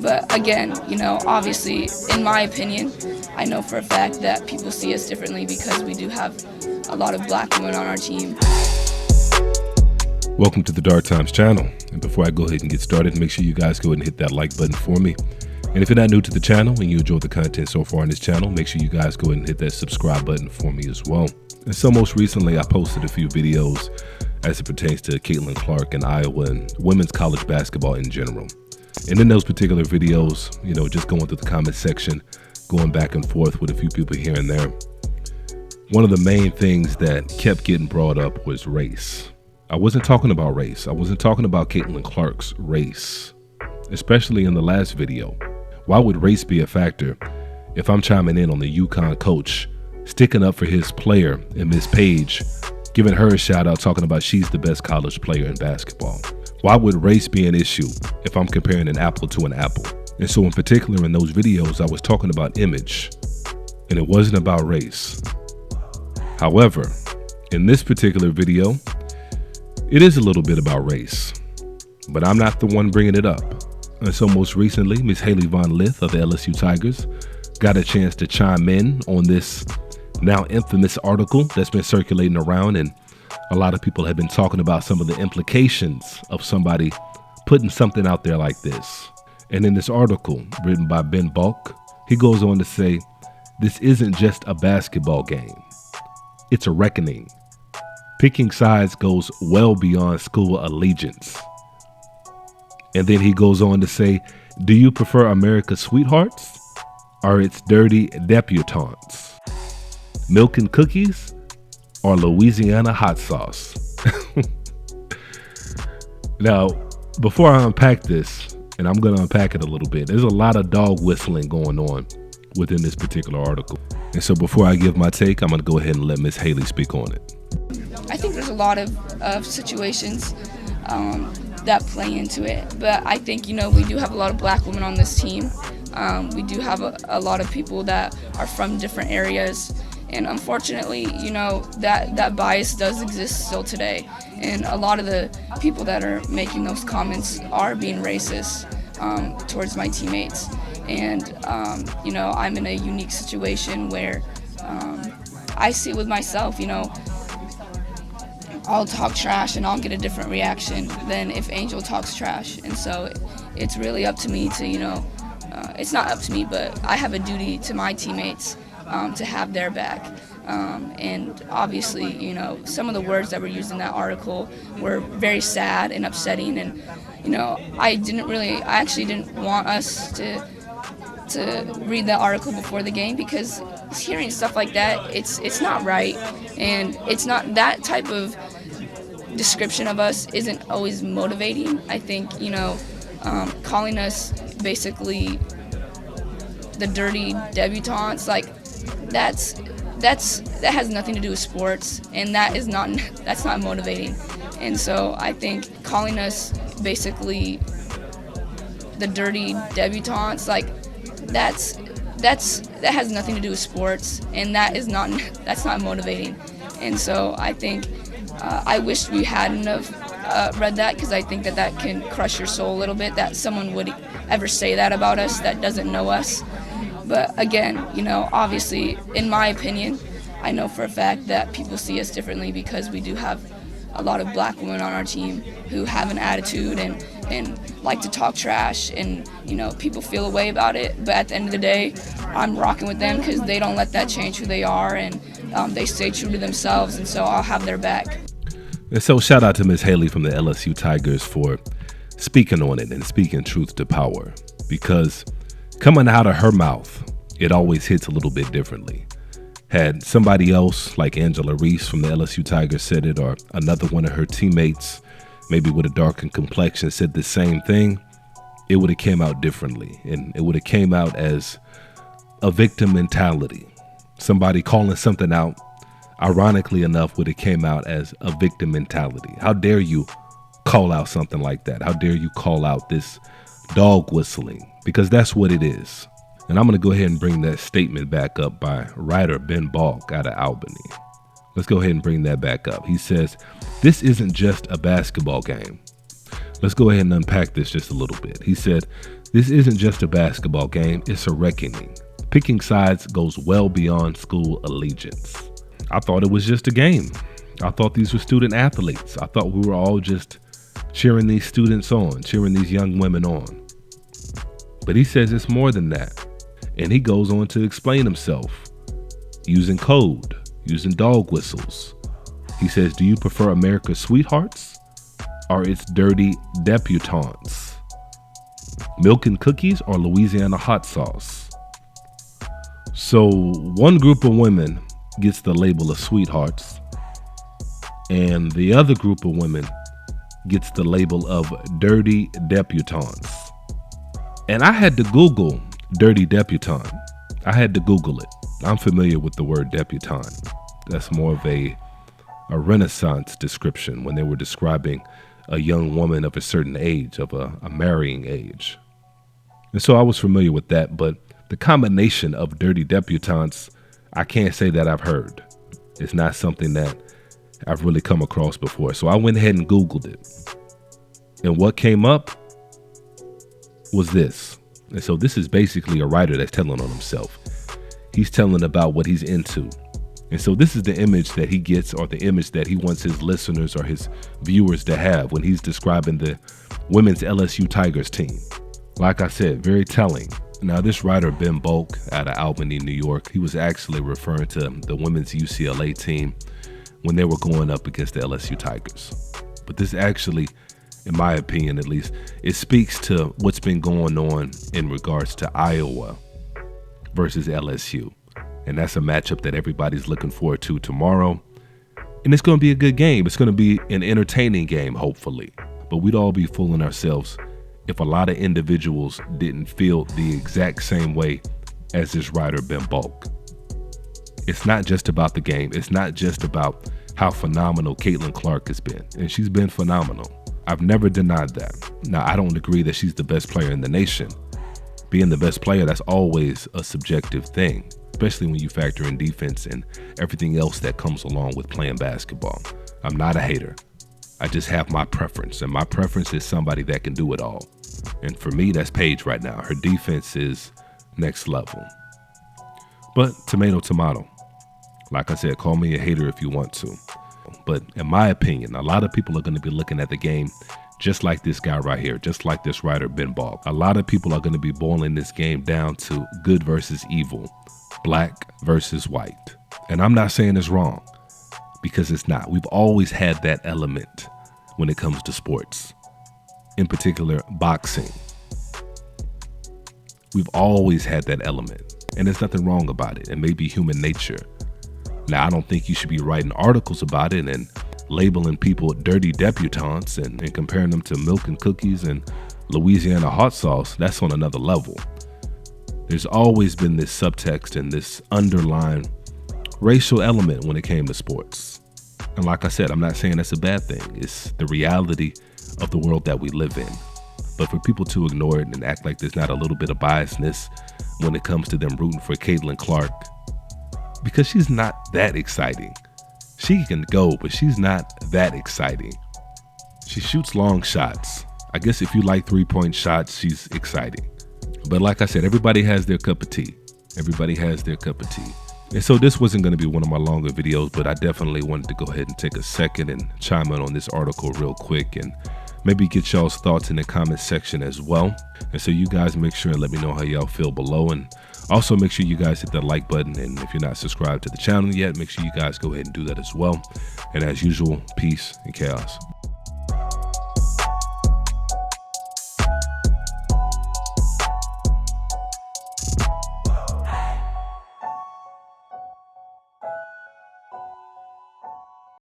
But again, obviously, in my opinion, I know for a fact that people see us differently because we do have a lot of black women on our team. Welcome to the Dark Times channel. And before I go ahead and get started, make sure you guys go ahead and hit that like button for me. And if you're not new to the channel and you enjoy the content so far on this channel, make sure you guys go ahead and hit that subscribe button for me as well. And so most recently, I posted a few videos as it pertains to Caitlin Clark in Iowa and women's college basketball in general. And in those particular videos, just going through the comment section, going back and forth with a few people here and there, one of the main things that kept getting brought up was race. I wasn't talking about race. I wasn't talking about Caitlin Clark's race, especially in the last video. Why would race be a factor if I'm chiming in on the UConn coach, sticking up for his player and Miss Page, giving her a shout out, talking about she's the best college player in basketball? Why would race be an issue if I'm comparing an apple to an apple? And so in particular in those videos, I was talking about image and it wasn't about race. However, in this particular video, it is a little bit about race, but I'm not the one bringing it up. And so most recently, Miss Hailey Von Lith of the LSU Tigers got a chance to chime in on this now infamous article that's been circulating around, and a lot of people have been talking about some of the implications of somebody putting something out there like this. And in this article written by Ben Balk, he goes on to say, this isn't just a basketball game. It's a reckoning. Picking sides goes well beyond school allegiance. And then he goes on to say, do you prefer America's sweethearts or its dirty debutantes? Milk and cookies or Louisiana hot sauce? Now, before I unpack this, and I'm going to unpack it a little bit, there's a lot of dog whistling going on within this particular article. And so before I give my take, I'm going to go ahead and let Miss Hailey speak on it. I think there's a lot of situations that play into it, but I think we do have a lot of black women on this team. We do have a lot of people that are from different areas, and unfortunately that bias does exist still today, and a lot of the people that are making those comments are being racist towards my teammates. And I'm in a unique situation where I see it with myself. I'll talk trash and I'll get a different reaction than if Angel talks trash. And so it's really up to me to, it's not up to me, but I have a duty to my teammates to have their back. And obviously, some of the words that were used in that article were very sad and upsetting. And, I actually didn't want us to read the article before the game, because hearing stuff like that, it's not right, and it's not that type of description of us isn't always motivating. I think calling us basically the dirty debutantes, like that has nothing to do with sports, and that's not motivating. And so I think calling us basically the dirty debutantes, like that has nothing to do with sports, and that's not motivating. And so I think I wish we hadn't have read that, because I think that can crush your soul a little bit, that someone would ever say that about us that doesn't know us. But again, obviously, in my opinion, I know for a fact that people see us differently because we do have a lot of black women on our team who have an attitude and like to talk trash, and people feel a way about it. But at the end of the day, I'm rocking with them because they don't let that change who they are, and they stay true to themselves, and so I'll have their back. And so shout out to Miss Hailey from the LSU Tigers for speaking on it and speaking truth to power, because coming out of her mouth, it always hits a little bit differently. Had somebody else like Angela Reese from the LSU Tigers said it, or another one of her teammates, maybe with a darkened complexion, said the same thing, it would have came out differently, and it would have came out as a victim mentality. Somebody calling something out, ironically enough, would have came out as a victim mentality. How dare you call out something like that? How dare you call out this dog whistling? Because that's what it is. And I'm going to go ahead and bring that statement back up by writer Ben Balk out of Albany. Let's go ahead and bring that back up. He says, this isn't just a basketball game. Let's go ahead and unpack this just a little bit. He said, This isn't just a basketball game, it's a reckoning. Picking sides goes well beyond school allegiance. I thought it was just a game. I thought these were student athletes. I thought we were all just cheering these students on, cheering these young women on. But he says it's more than that. And he goes on to explain himself using code, using dog whistles. He says, do you prefer America's sweethearts or its dirty debutantes? Milk and cookies or Louisiana hot sauce? So one group of women gets the label of sweethearts, and the other group of women gets the label of dirty debutantes. And I had to Google dirty debutante. I had to Google it. I'm familiar with the word debutante. That's more of a Renaissance description when they were describing a young woman of a certain age, of a marrying age. And so I was familiar with that, but the combination of dirty debutantes, I can't say that I've heard. It's not something that I've really come across before. So I went ahead and Googled it. And what came up was this. And so this is basically a writer that's telling on himself. He's telling about what he's into. And so this is the image that he gets, or the image that he wants his listeners or his viewers to have when he's describing the women's LSU Tigers team. Like I said, very telling. Now, this writer, Ben Bulk, out of Albany, New York, he was actually referring to the women's UCLA team when they were going up against the LSU Tigers. But this actually, in my opinion at least, it speaks to what's been going on in regards to Iowa versus LSU. And that's a matchup that everybody's looking forward to tomorrow. And it's going to be a good game. It's going to be an entertaining game, hopefully. But we'd all be fooling ourselves if a lot of individuals didn't feel the exact same way as this writer, Ben Bulk. It's not just about the game. It's not just about how phenomenal Caitlin Clark has been. And she's been phenomenal. I've never denied that. Now, I don't agree that she's the best player in the nation. Being the best player, that's always a subjective thing, especially when you factor in defense and everything else that comes along with playing basketball. I'm not a hater. I just have my preference, and my preference is somebody that can do it all. And for me, that's Paige right now. Her defense is next level. But tomato, tomato. Like I said, call me a hater if you want to. But in my opinion, a lot of people are going to be looking at the game just like this guy right here, just like this writer, Ben Bulk. A lot of people are going to be boiling this game down to good versus evil, black versus white. And I'm not saying it's wrong, because it's not. We've always had that element when it comes to sports, in particular boxing. We've always had that element, and there's nothing wrong about it. It may be human nature. Now, I don't think you should be writing articles about it and labeling people dirty debutantes and comparing them to milk and cookies and Louisiana hot sauce. That's on another level. There's always been this subtext and this underlying racial element when it came to sports. And like I said, I'm not saying that's a bad thing. It's the reality of the world that we live in. But for people to ignore it and act like there's not a little bit of biasness when it comes to them rooting for Caitlin Clark, because she's not that exciting. She can go, but she's not that exciting. She shoots long shots. I guess if you like 3-point shots, she's exciting. But like I said, everybody has their cup of tea. Everybody has their cup of tea. And so this wasn't going to be one of my longer videos, but I definitely wanted to go ahead and take a second and chime in on this article real quick and maybe get y'all's thoughts in the comment section as well. And so you guys make sure and let me know how y'all feel below. And also make sure you guys hit that like button. And if you're not subscribed to the channel yet, make sure you guys go ahead and do that as well. And as usual, peace and chaos.